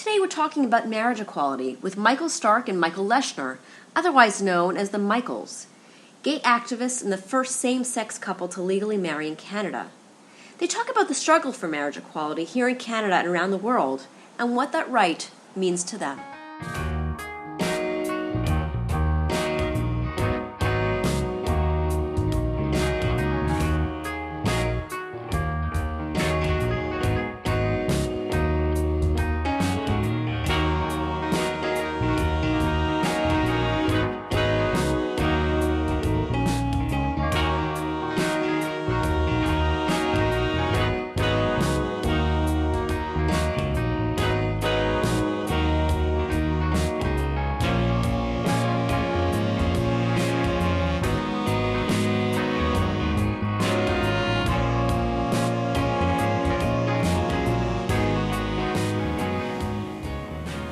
Today we're talking about marriage equality with Michael Stark and Michael Leshner, otherwise known as the Michaels, gay activists and the first same-sex couple to legally marry in Canada. They talk about the struggle for marriage equality here in Canada and around the world, and what that right means to them.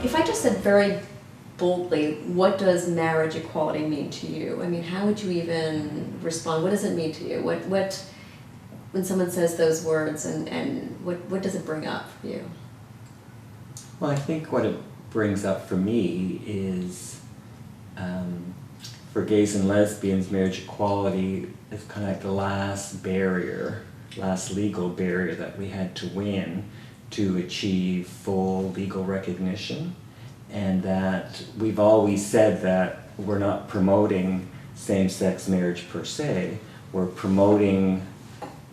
If I just said very boldly, what does marriage equality mean to you? I mean, how would you even respond? What does it mean to you? What when someone says those words, and what does it bring up for you? Well, I think what it brings up for me is, for gays and lesbians, marriage equality is kind of like the last legal barrier that we had to win to achieve full legal recognition, and that we've always said that we're not promoting same-sex marriage per se, we're promoting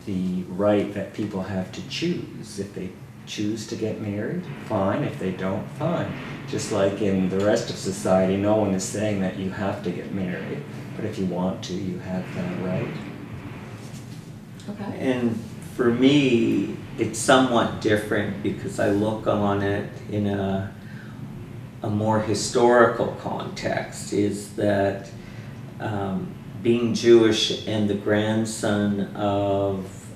the right that people have to choose. If they choose to get married, fine. If they don't, fine. Just like in the rest of society, no one is saying that you have to get married, but if you want to, you have that right. Okay. And for me, it's somewhat different because I look on it in a more historical context, is that being Jewish and the grandson of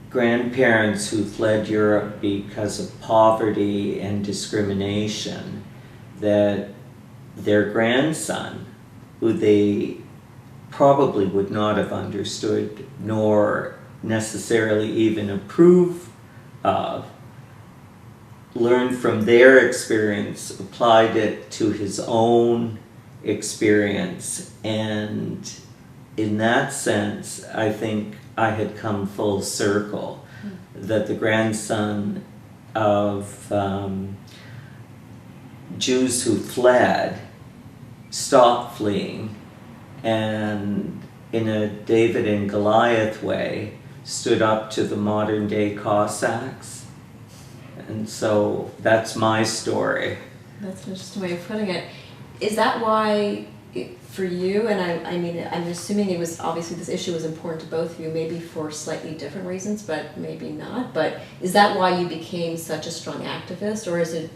grandparents who fled Europe because of poverty and discrimination, that their grandson, who they probably would not have understood nor necessarily even approve of, learned from their experience, applied it to his own experience, and in that sense I think I had come full circle, that the grandson of Jews who fled stopped fleeing, and in a David and Goliath way stood up to the modern day Cossacks. And so that's my story. That's an interesting way of putting it. Is that why, for you, and I mean, I'm assuming it was, obviously this issue was important to both of you, maybe for slightly different reasons, but maybe not, but is that why you became such a strong activist, or is it?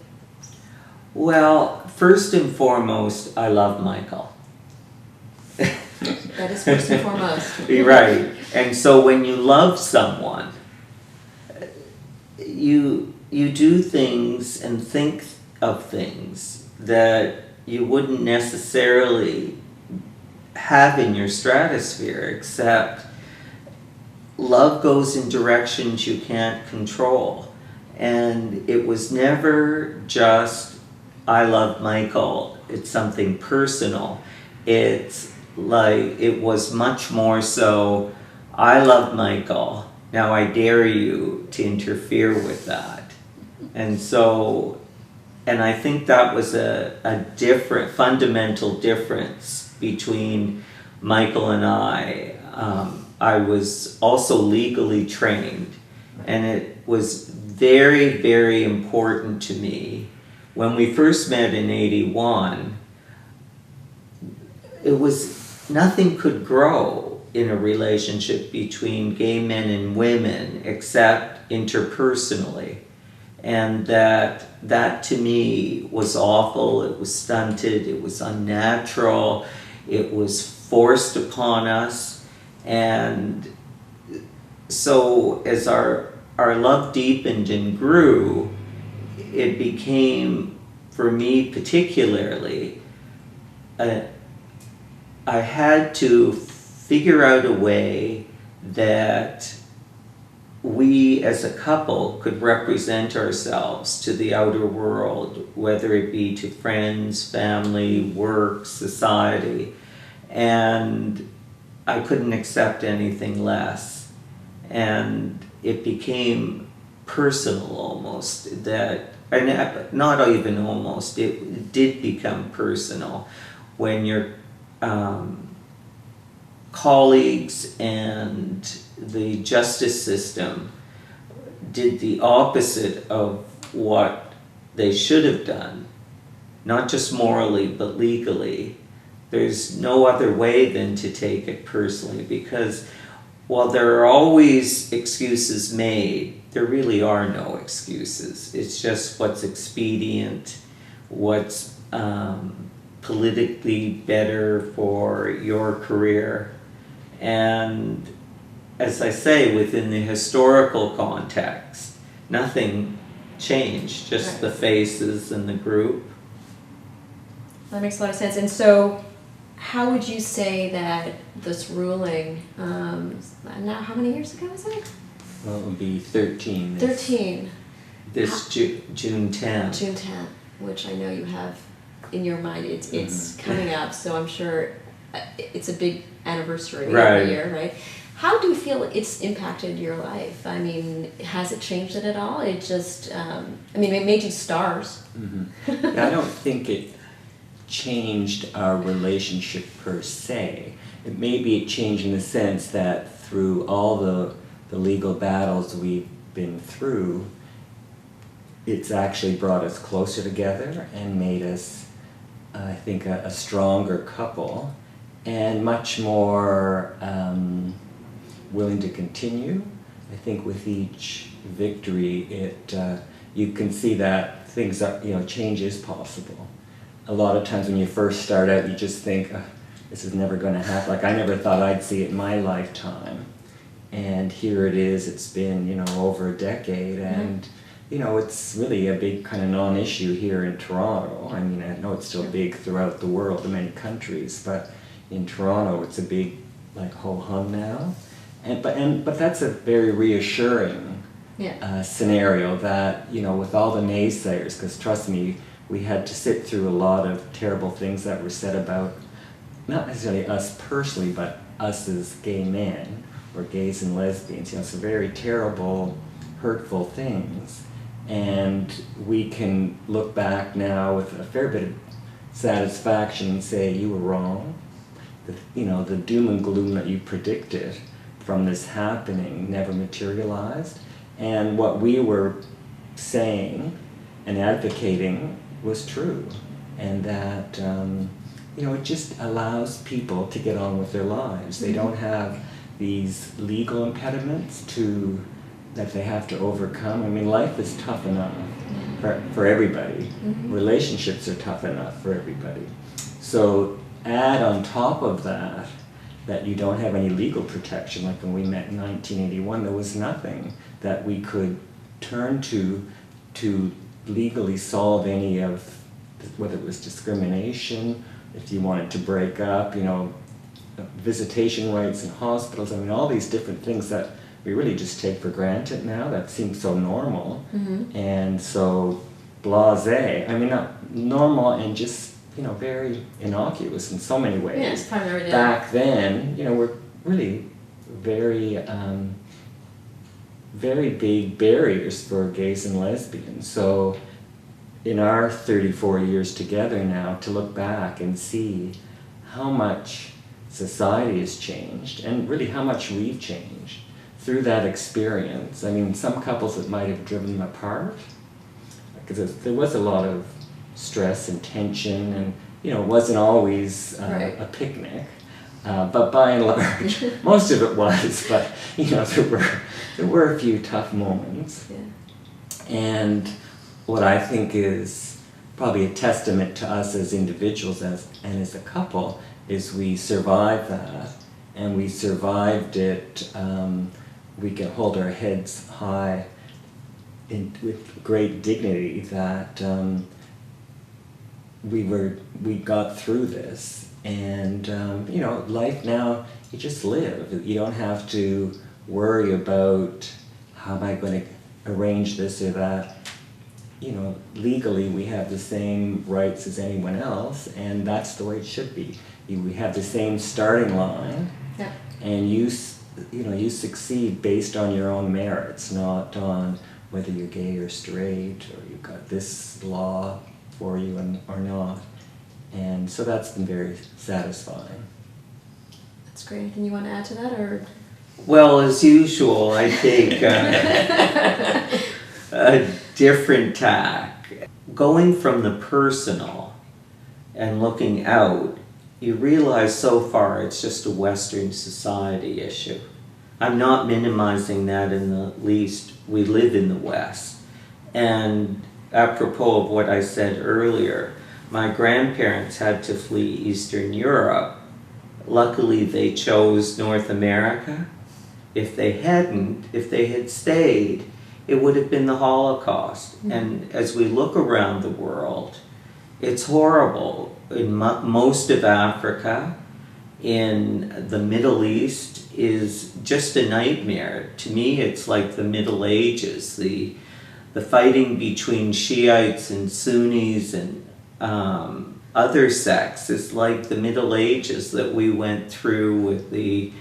Well, first and foremost, I love Michael. That is first and foremost. Right. And so when you love someone, you do things and think of things that you wouldn't necessarily have in your stratosphere, except love goes in directions you can't control. And it was never just, I love Michael, it's something personal. It's like, it was much more so, I love Michael, now I dare you to interfere with that. And so, and I think that was a different, fundamental difference between Michael and I. I was also legally trained, and it was very, very important to me. When we first met in '81, it was, nothing could grow in a relationship between gay men and women except interpersonally. And that to me was awful, it was stunted, it was unnatural, it was forced upon us. And so as our love deepened and grew, it became, for me particularly, I had to figure out a way that we as a couple could represent ourselves to the outer world, whether it be to friends, family, work, society, and I couldn't accept anything less. And it became personal almost, that, and not even almost, it did become personal when your colleagues and the justice system did the opposite of what they should have done, not just morally but legally. There's no other way than to take it personally, because while there are always excuses made, there really are no excuses. It's just what's expedient, what's politically better for your career. And as I say, within the historical context, nothing changed, just the faces and the group. That makes a lot of sense. And so, how would you say that this ruling, now how many years ago was it? Well, it would be 13. 13. This June 10th. June 10th, which I know you have in your mind. It's coming up, so I'm sure it's a big anniversary every year, right? How do you feel it's impacted your life? I mean, has it changed it at all? It just, it made you stars. Mm-hmm. I don't think it changed our relationship per se. It changed in the sense that through all the legal battles we've been through, it's actually brought us closer together and made us, I think, a stronger couple and much more willing to continue. I think with each victory, you can see that things are, change is possible. A lot of times when you first start out, you just think, this is never going to happen. Like, I never thought I'd see it in my lifetime. And here it is, it's been, over a decade, and, it's really a big kind of non-issue here in Toronto. I mean, I know it's still big throughout the world in many countries, but in Toronto, it's a big, ho-hum now. But that's a very reassuring scenario that, with all the naysayers, because trust me, we had to sit through a lot of terrible things that were said about, not necessarily us personally, but us as gay men, or gays and lesbians, some very terrible, hurtful things. And we can look back now with a fair bit of satisfaction and say, you were wrong. The doom and gloom that you predicted from this happening never materialized. And what we were saying and advocating was true. And that, it just allows people to get on with their lives. They don't have these legal impediments that they have to overcome. I mean, life is tough enough for everybody. Mm-hmm. Relationships are tough enough for everybody. So add on top of that you don't have any legal protection. Like when we met in 1981, there was nothing that we could turn to legally solve any of, whether it was discrimination, if you wanted to break up, visitation rights in hospitals. I mean, all these different things that we really just take for granted now that seem so normal and so blasé. I mean, not normal and just, very innocuous in so many ways. Yeah, it's part of every day. Back then, were really very, very big barriers for gays and lesbians. So in our 34 years together now, to look back and see how much society has changed and really how much we've changed through that experience. I mean, some couples it might have driven them apart, because there was a lot of stress and tension, and it wasn't always a picnic, but by and large most of it was, but there were a few tough moments. And what I think is probably a testament to us as individuals and as a couple is we survived that, and we survived it. We can hold our heads high with great dignity that we got through this, and life now, you just live. You don't have to worry about how am I going to arrange this or that? You know, legally we have the same rights as anyone else, and that's the way it should be. We have the same starting line, Yeah. and you succeed based on your own merits, not on whether you're gay or straight, or you've got this law for you or not. And so that's been very satisfying. That's great. Anything you want to add to that, or? Well, as usual, I take a different tack. Going from the personal and looking out, you realize so far it's just a Western society issue. I'm not minimizing that in the least. We live in the West. And apropos of what I said earlier, my grandparents had to flee Eastern Europe. Luckily, they chose North America. If they hadn't, if they had stayed, it would have been the Holocaust. Mm-hmm. And as we look around the world, it's horrible. In most of Africa, in the Middle East, is just a nightmare. To me, it's like the Middle Ages. The fighting between Shiites and Sunnis and other sects is like the Middle Ages that we went through with the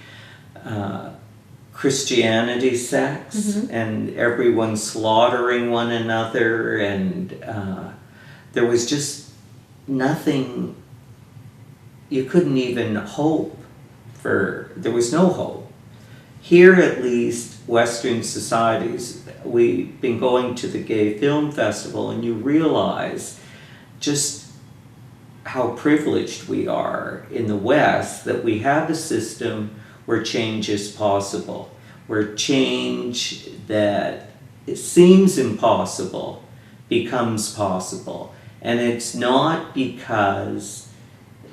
Christianity sects, mm-hmm. and everyone slaughtering one another, and there was just nothing. You couldn't even hope for, there was no hope. Here at least, Western societies, we've been going to the Gay Film Festival, and you realize just how privileged we are in the West that we have a system where change is possible, where change that it seems impossible becomes possible. And it's not because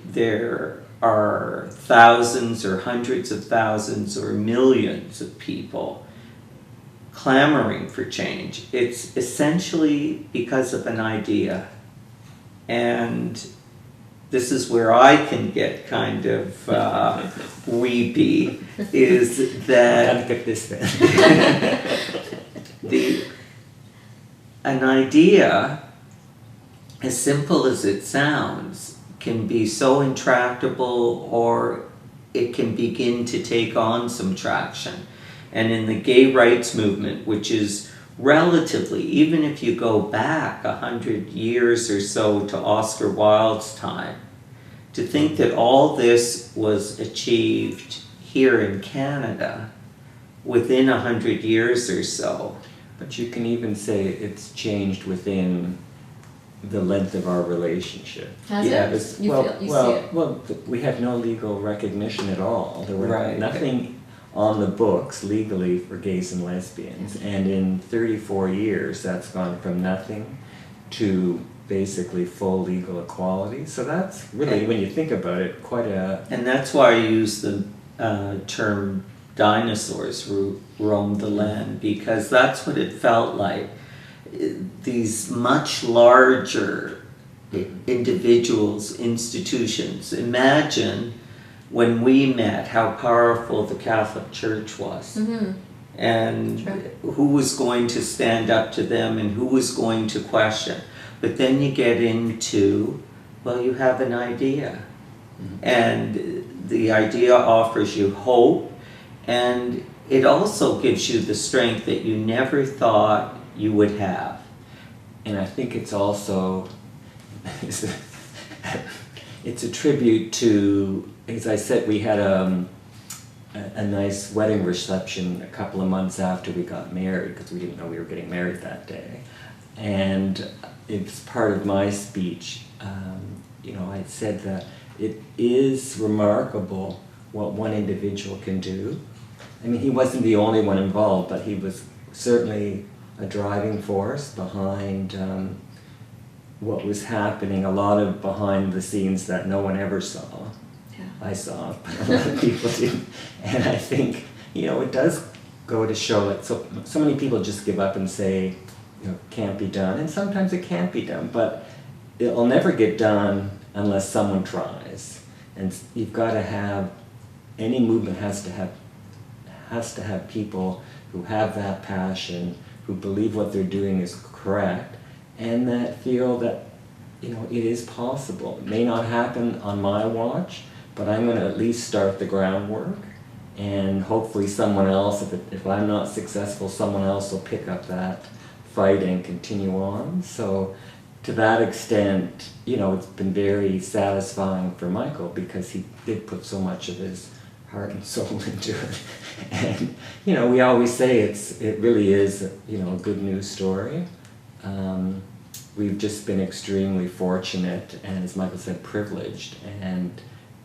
there are thousands or hundreds of thousands or millions of people clamoring for change. It's essentially because of an idea. And this is where I can get kind of weepy, is that I'll get this then. An idea, as simple as it sounds, can be so intractable, or it can begin to take on some traction. And in the gay rights movement, which is relatively, even if you go back 100 years or so to Oscar Wilde's time, to think that all this was achieved here in Canada within 100 years or so. But you can even say it's changed within the length of our relationship. Has it? See it? Well, we had no legal recognition at all. There were nothing on the books legally for gays and lesbians, and in 34 years that's gone from nothing to basically full legal equality. So that's really, when you think about it, quite a... And that's why I use the term dinosaurs roamed the land, because that's what it felt like. These much larger individuals, institutions. Imagine when we met how powerful the Catholic Church was. Mm-hmm. And who was going to stand up to them and who was going to question. But then you get into, well, you have an idea. Mm-hmm. And the idea offers you hope, and it also gives you the strength that you never thought you would have. And I think it's also, it's a tribute to, as I said, we had a nice wedding reception a couple of months after we got married, because we didn't know we were getting married that day. And it's part of my speech. I said that it is remarkable what one individual can do. I mean, he wasn't the only one involved, but he was certainly a driving force behind what was happening, a lot of behind the scenes that no one ever saw. Yeah. I saw, but a lot of people didn't. And I think, it does go to show that so many people just give up and say, can't be done. And sometimes it can't be done, but it'll never get done unless someone tries. And you've got to have, any movement has to have people who have that passion, who believe what they're doing is correct, and that feel that, you know, it is possible. It may not happen on my watch, but I'm going to at least start the groundwork, and hopefully someone else, if I'm not successful, someone else will pick up that fight and continue on. So to that extent, you know, it's been very satisfying for Michael because he did put so much of his heart and soul into it. And, you know, we always say it really is, you know, a good news story. We've just been extremely fortunate and, as Michael said, privileged. And,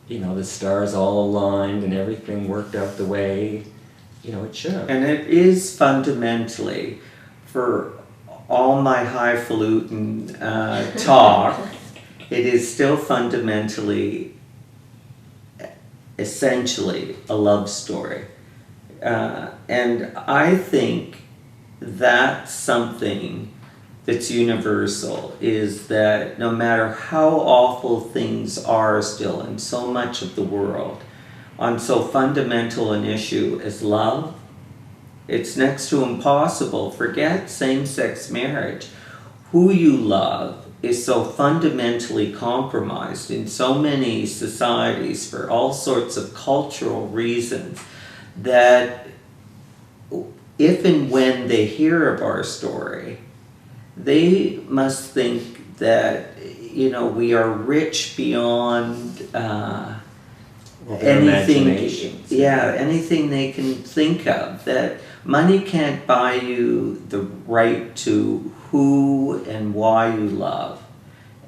you know, the stars all aligned and everything worked out the way, you know, it should have. And it is fundamentally, for all my highfalutin talk, it is still fundamentally, essentially, a love story. And I think that's something that's universal, is that no matter how awful things are still in so much of the world, on so fundamental an issue as love, it's next to impossible. Forget same-sex marriage. Who you love is so fundamentally compromised in so many societies for all sorts of cultural reasons that if and when they hear of our story, they must think that, you know, we are rich beyond anything. Yeah, anything they can think of. That money can't buy you the right to who and why you love.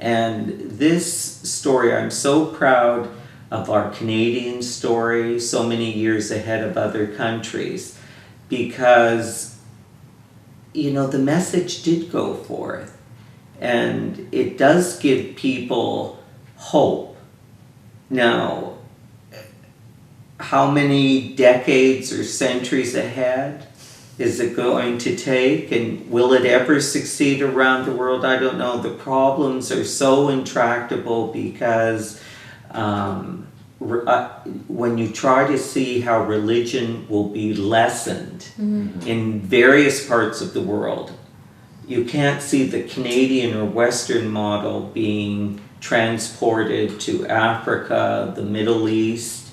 And this story, I'm so proud of our Canadian story, so many years ahead of other countries, because, you know, the message did go forth, and it does give people hope. Now, how many decades or centuries ahead is it going to take, and will it ever succeed around the world? I don't know. The problems are so intractable because when you try to see how religion will be lessened in various parts of the world, you can't see the Canadian or Western model being transported to Africa, the Middle East,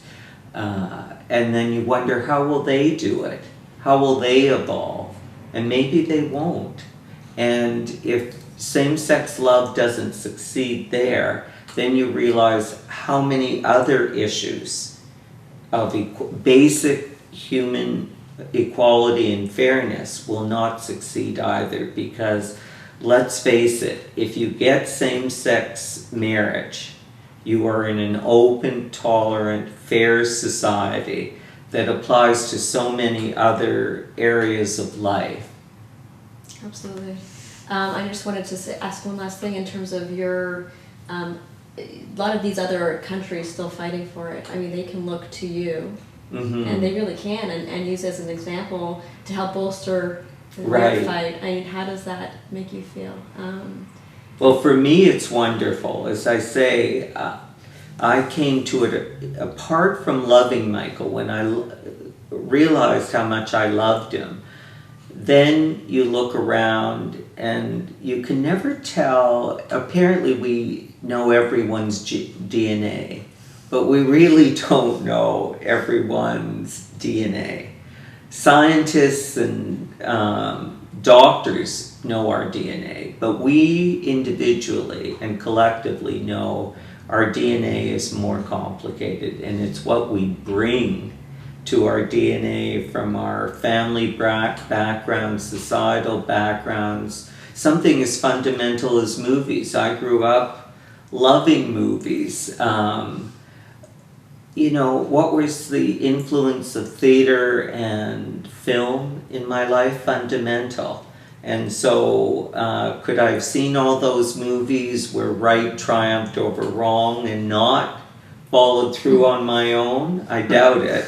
and then you wonder, how will they do it? How will they evolve? And maybe they won't. And if same-sex love doesn't succeed there, then you realize how many other issues of basic human equality and fairness will not succeed either. Because let's face it, if you get same-sex marriage, you are in an open, tolerant, fair society that applies to so many other areas of life. Absolutely. I just wanted to ask one last thing in terms of your, a lot of these other countries still fighting for it. I mean, they can look to you, and they really can, and use as an example to help bolster their fight. I mean, how does that make you feel? Well, for me, it's wonderful. As I say, I came to it, apart from loving Michael, when I realized how much I loved him, then you look around and you can never tell. Apparently we know everyone's DNA, but we really don't know everyone's DNA. Scientists and doctors know our DNA, but we individually and collectively know our DNA is more complicated, and it's what we bring to our DNA from our family backgrounds, societal backgrounds, something as fundamental as movies. I grew up loving movies. You know, what was the influence of theater and film in my life? Fundamental. And so could I have seen all those movies where right triumphed over wrong and not followed through on my own? I doubt it.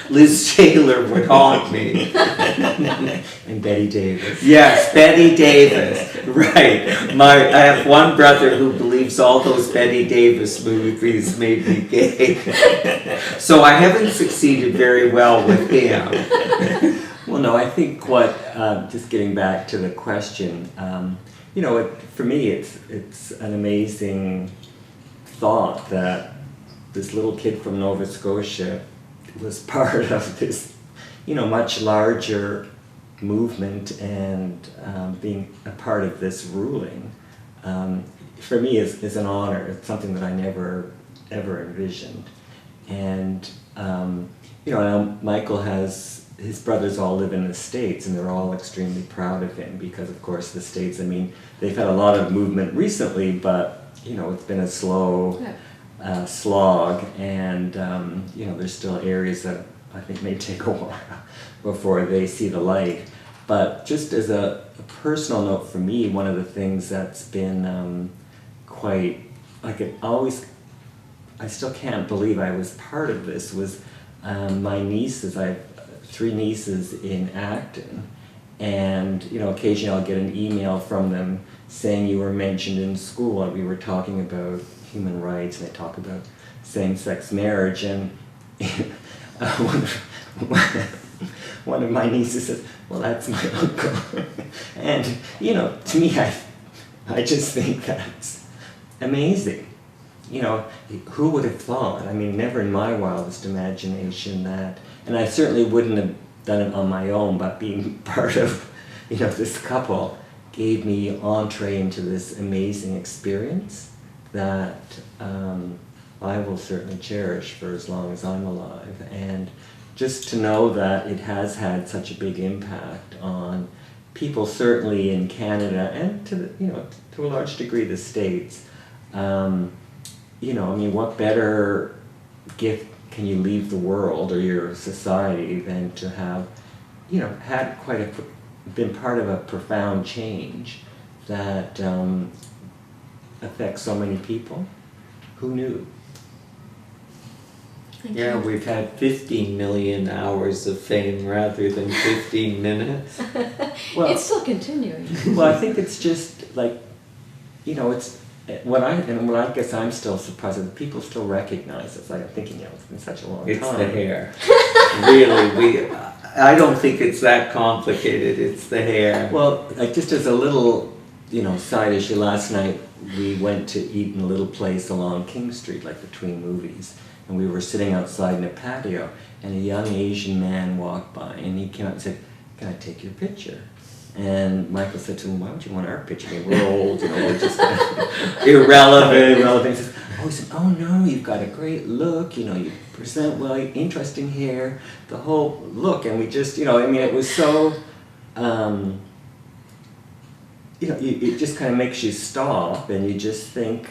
Liz Taylor would haunt me. And Betty Davis. Yes, Betty Davis. Right. I have one brother who believes all those Betty Davis movies made me gay. So I haven't succeeded very well with him. Well, no, I think what, just getting back to the question, for me, it's an amazing thought that this little kid from Nova Scotia was part of this, much larger movement, and being a part of this ruling, for me is an honor. It's something that I never ever envisioned. And now Michael has, his brothers all live in the States, and they're all extremely proud of him because, of course, the States, they've had a lot of movement recently, but it's been a slow slog, and there's still areas that I think may take a while before they see the light. But just as a personal note for me, one of the things that's been quite, I still can't believe I was part of this, was my nieces. I have 3 nieces in Acton, and occasionally I'll get an email from them saying you were mentioned in school, and we were talking about human rights, and they talk about same-sex marriage, and one of my nieces says, well, that's my uncle. And to me, I just think that's amazing. Who would have thought? Never in my wildest imagination that, and I certainly wouldn't have done it on my own, but being part of, this couple gave me entree into this amazing experience that I will certainly cherish for as long as I'm alive. And just to know that it has had such a big impact on people, certainly in Canada, and to a large degree the States. What better gift can you leave the world or your society than to have, had been part of a profound change that affects so many people? Who knew? Yeah, we've had 15 million hours of fame rather than 15 minutes. Well, it's still continuing. Well, I think it's just it's what I guess I'm still surprised that people still recognize us. I'm thinking, it's been such a long time. It's the hair. Really, I don't think it's that complicated. It's the hair. Well, just as a little, side issue, last night we went to eat in a little place along King Street, between movies. And we were sitting outside in a patio, and a young Asian man walked by, and he came out and said, can I take your picture? And Michael said to him, why would you want our picture? We're old, we're just irrelevant. He said, oh no, you've got a great look, you present well, interesting hair, the whole look. And we just, it was so, it just kind of makes you stop, and you just think,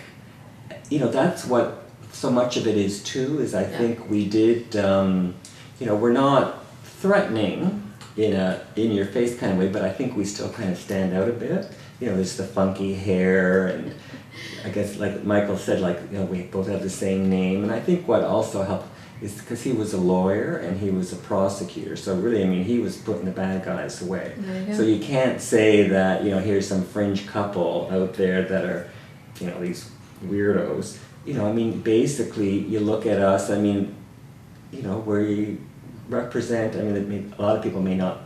that's what so much of it is too, is I think we did, we're not threatening in a in-your-face kind of way, but I think we still kind of stand out a bit. There's the funky hair, and I guess like Michael said, we both have the same name, and I think what also helped is because he was a lawyer and he was a prosecutor, so really, he was putting the bad guys away. So you can't say that, here's some fringe couple out there that are, these weirdos. Basically, you look at us, where you represent, a lot of people may not,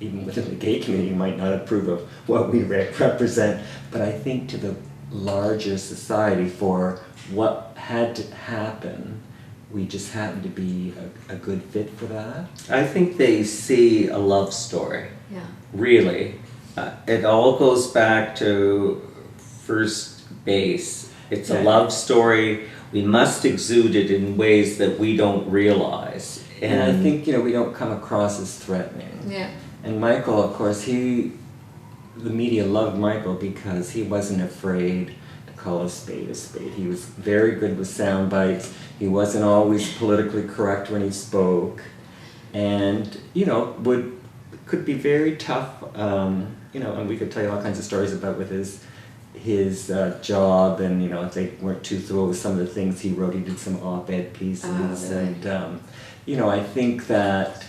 even within the gay community, might not approve of what we represent, but I think to the larger society, for what had to happen, we just happen to be a good fit for that. I think they see a love story. Yeah. Really. It all goes back to first base. It's a love story. We must exude it in ways that we don't realize. And I think, we don't come across as threatening. Yeah. And Michael, of course, the media loved Michael because he wasn't afraid to call a spade a spade. He was very good with sound bites. He wasn't always politically correct when he spoke. And, could be very tough, and we could tell you all kinds of stories about with his job, and if they weren't too thrilled with some of the things he wrote, he did some op-ed pieces, really? And I think that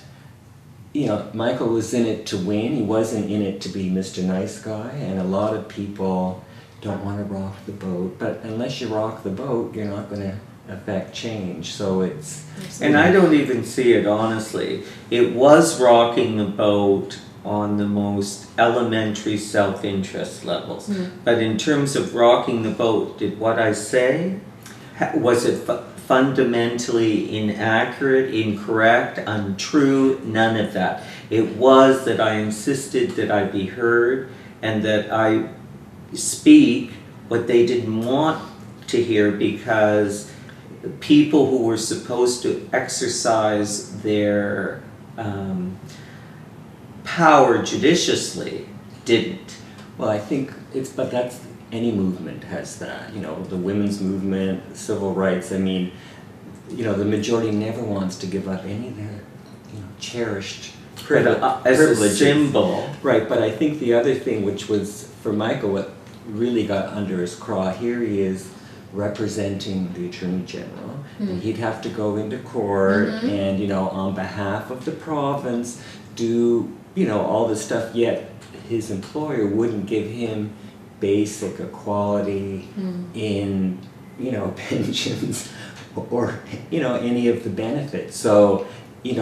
Michael was in it to win. He wasn't in it to be Mr. Nice Guy, and a lot of people don't want to rock the boat, but unless you rock the boat, you're not going to affect change. So it's And I don't even see it honestly. It was rocking the boat on the most elementary self-interest levels. But in terms of rocking the boat, did what I say, was it fundamentally inaccurate, incorrect, untrue? None of that. It was that I insisted that I be heard and that I speak what they didn't want to hear, because people who were supposed to exercise their power judiciously didn't. Well, I think but that's, any movement has that, the women's movement, civil rights. I mean, the majority never wants to give up any of their, cherished As a symbol. Right, but I think the other thing, which was, for Michael, what really got under his craw, here he is representing the Attorney General, and he'd have to go into court and, on behalf of the province, do, all this stuff, yet his employer wouldn't give him basic equality in, pensions or, any of the benefits. So, you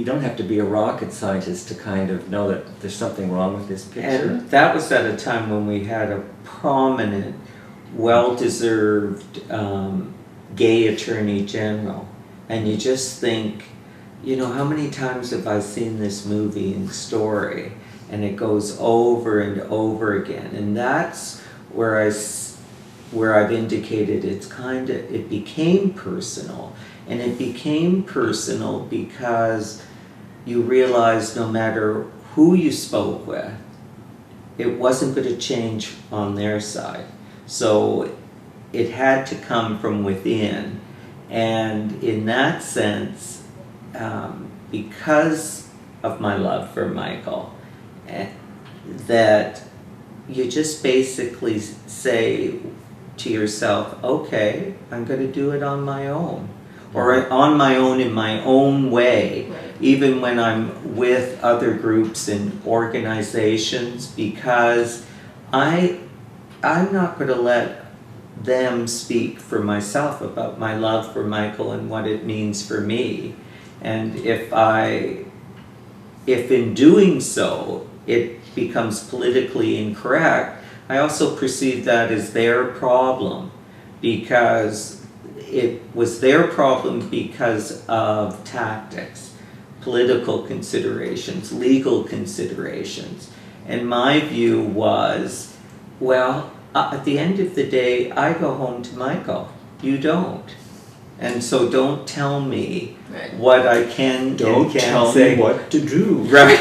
don't have to be a rocket scientist to kind of know that there's something wrong with this picture. And that was at a time when we had a prominent, well-deserved gay Attorney General. And you just think, how many times have I seen this movie and story? And it goes over and over again. And that's where I've indicated it became personal. And it became personal because you realized no matter who you spoke with, it wasn't going to change on their side. So it had to come from within. And in that sense, because of my love for Michael, that you just basically say to yourself, okay, I'm going to do it on my own. Or on my own, in my own way, even when I'm with other groups and organizations, because I'm not going to let them speak for myself about my love for Michael and what it means for me. And if in doing so it becomes politically incorrect, I also perceive that as their problem, because it was their problem because of tactics, political considerations, legal considerations. And my view was, well, at the end of the day, I go home to Michael. You don't. And so don't tell me what I can and can't tell say. Me what to do. Right.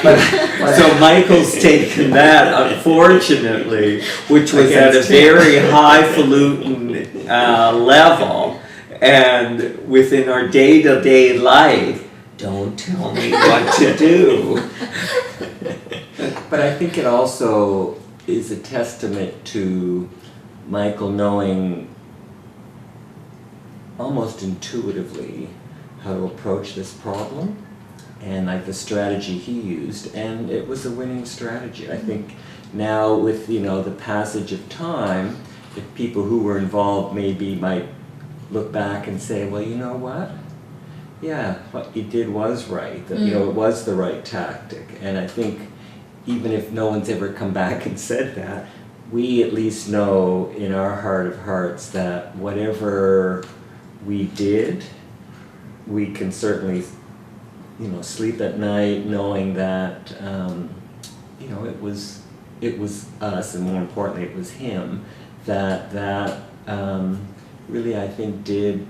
So Michael's taken that, unfortunately, which was at a very highfalutin level. And within our day-to-day life, don't tell me what to do. But I think it also is a testament to Michael knowing almost intuitively how to approach this problem, and like the strategy he used, and it was a winning strategy. I think now with the passage of time, if people who were involved maybe might look back and say, well, you know what? Yeah, what he did was right. That, it was the right tactic. And I think even if no one's ever come back and said that, we at least know in our heart of hearts that whatever we did, we can certainly, sleep at night knowing that, it was us, and more importantly, it was him that really, I think, did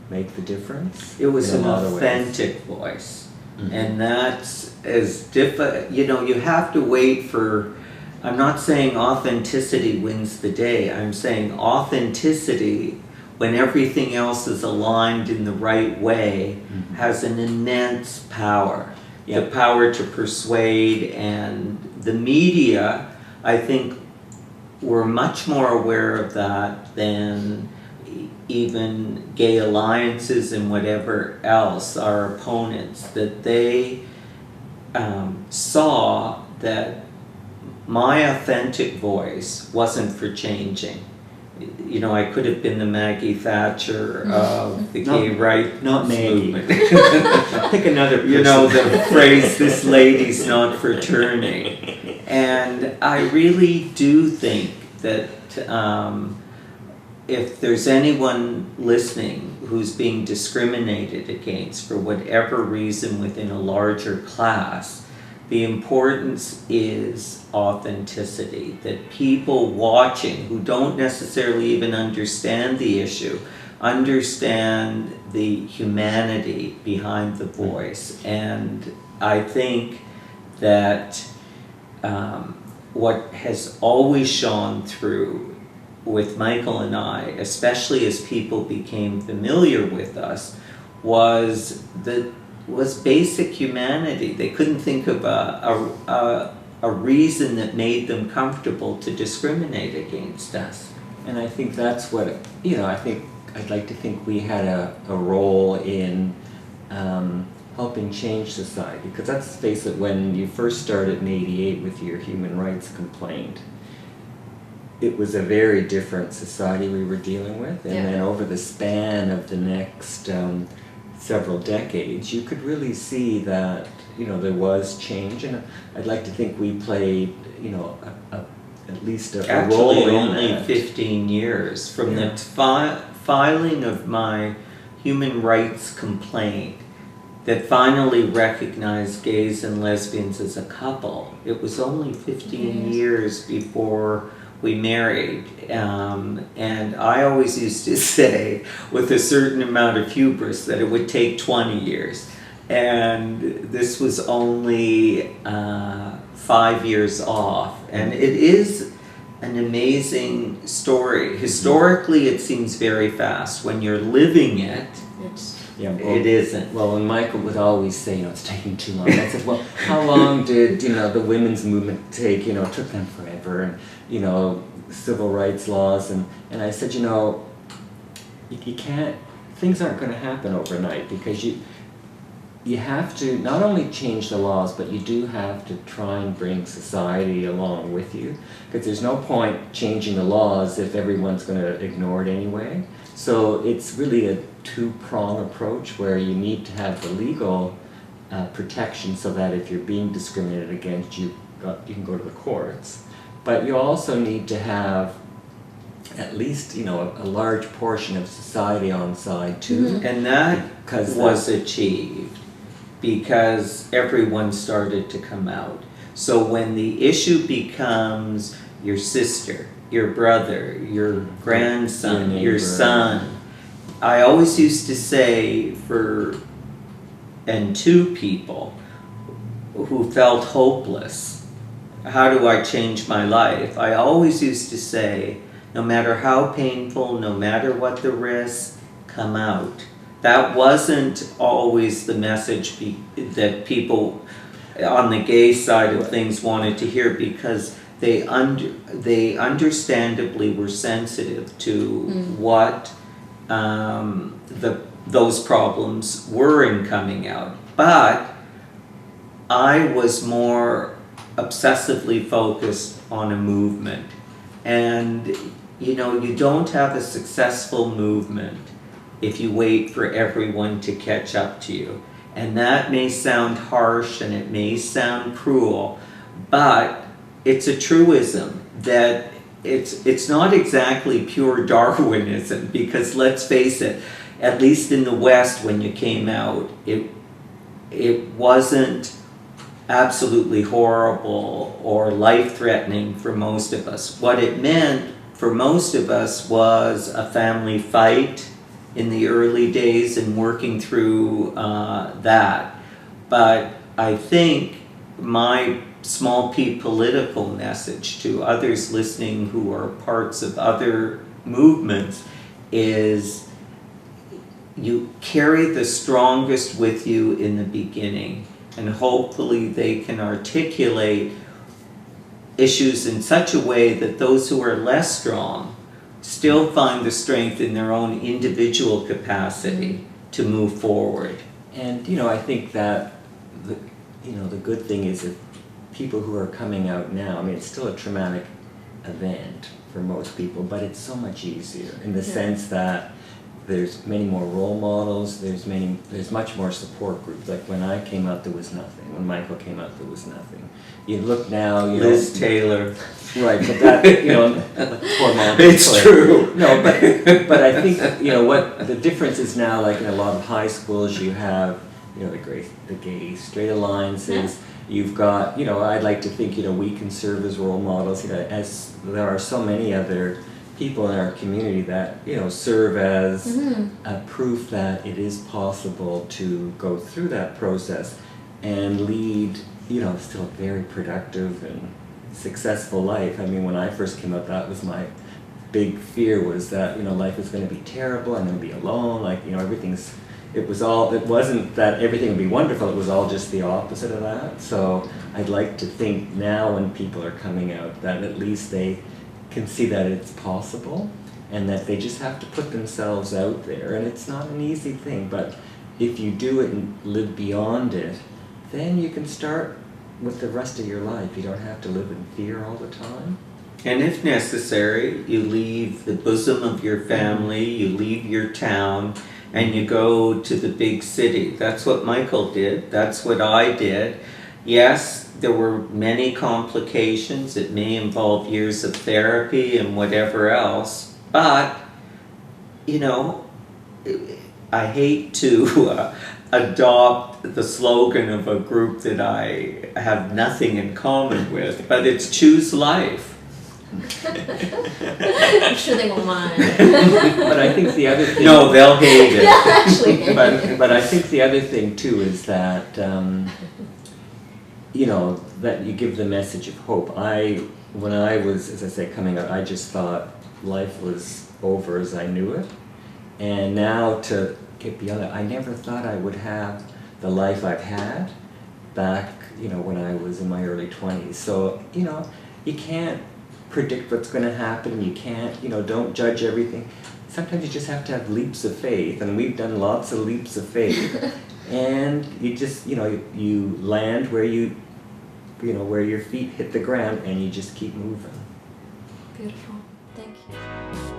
make the difference. It was an lot of ways. authentic voice. And that's as difficult, you have to wait for, I'm not saying authenticity wins the day, I'm saying authenticity, when everything else is aligned in the right way, has an immense power. The power to persuade, and the media, I think, were much more aware of that than even gay alliances and whatever else, our opponents, that they saw that my authentic voice wasn't for changing. you know, I could have been the Maggie Thatcher of the gay rights Not Maggie. movement. Pick another person. You know, the phrase, this lady's not for turning. And I really do think that if there's anyone listening who's being discriminated against for whatever reason within a larger class, the importance is authenticity, that people watching who don't necessarily even understand the issue, understand the humanity behind the voice. And I think that what has always shone through with Michael and I, especially as people became familiar with us, was basic humanity. They couldn't think of a reason that made them comfortable to discriminate against us. And I think that's what, you know, I'd like to think we had a role in helping change society. Because let's face it, when you first started in '88 with your human rights complaint, it was a very different society we were dealing with. And then over the span of the next several decades, you could really see that, you know, there was change. And I'd like to think we played, you know, at least a role in only that. 15 years from the filing of my human rights complaint that finally recognized gays and lesbians as a couple. It was only 15 years before we married. And I always used to say, with a certain amount of hubris, that it would take 20 years. And this was only 5 years off. And it is an amazing story. Historically, it seems very fast. When you're living it, it isn't. Well, and Michael would always say, you know, it's taking too long. I said, well, how long did, you know, the women's movement take? You know, it took them forever. And, you know, civil rights laws. And I said, you know, you can't, things aren't going to happen overnight, because you have to not only change the laws, but you do have to try and bring society along with you, because there's no point changing the laws if everyone's going to ignore it anyway. So it's really a two-prong approach, where you need to have the legal protection so that if you're being discriminated against, you can go to the courts. But you also need to have at least, you know, a large portion of society on side too. And that was achieved because everyone started to come out. So when the issue becomes your sister, your brother, your grandson, your son, I always used to say to people who felt hopeless, how do I change my life? I always used to say, no matter how painful, no matter what the risk, come out. That wasn't always the message that people on the gay side of things wanted to hear, because they understandably were sensitive to what those problems were in coming out. But I was more obsessively focused on a movement. And, you know, you don't have a successful movement if you wait for everyone to catch up to you. And that may sound harsh and it may sound cruel, but it's a truism that it's not exactly pure Darwinism, because let's face it, at least in the West when you came out, it wasn't absolutely horrible or life-threatening for most of us. What it meant for most of us was a family fight in the early days and working through that. But I think my small p political message to others listening who are parts of other movements is you carry the strongest with you in the beginning, and hopefully they can articulate issues in such a way that those who are less strong still find the strength in their own individual capacity to move forward. And, you know, I think that, the good thing is that people who are coming out now, I mean, it's still a traumatic event for most people, but it's so much easier in the Yeah. sense that there's many more role models, there's much more support groups. Like when I came out, there was nothing. When Michael came out, there was nothing. You look now, you Liz know, Taylor. right, but that, you know, poor mom. It's true. No, but I think, you know, what the difference is now, like in a lot of high schools, you have, you know, the gay straight alliances. You've got, you know, I'd like to think, you know, we can serve as role models, you know, as there are so many other people in our community that, you know, serve as a proof that it is possible to go through that process and lead, you know, still a very productive and successful life. I mean, when I first came out, that was my big fear, was that, you know, life is going to be terrible, I'm going to be alone, like, you know, it wasn't that everything would be wonderful, it was all just the opposite of that. So I'd like to think now when people are coming out that at least they can see that it's possible and that they just have to put themselves out there. And it's not an easy thing, but if you do it and live beyond it, then you can start with the rest of your life. You don't have to live in fear all the time. And if necessary, you leave the bosom of your family, you leave your town, and you go to the big city. That's what Michael did. That's what I did. Yes, there were many complications. It may involve years of therapy and whatever else. But, you know, I hate to adopt the slogan of a group that I have nothing in common with, but it's choose life. I'm sure they won't mind. But I think the other thing... No, they'll hate it. Actually. But I think the other thing too is that, you know, that you give the message of hope. When I was, as I say, coming out, I just thought life was over as I knew it. And now to get beyond it, I never thought I would have the life I've had back, you know, when I was in my early 20s. So, you know, you can't predict what's going to happen. You can't, you know, don't judge everything. Sometimes you just have to have leaps of faith, and we've done lots of leaps of faith. And you just, you know, you land where you know, where your feet hit the ground, and you just keep moving. Beautiful. Thank you.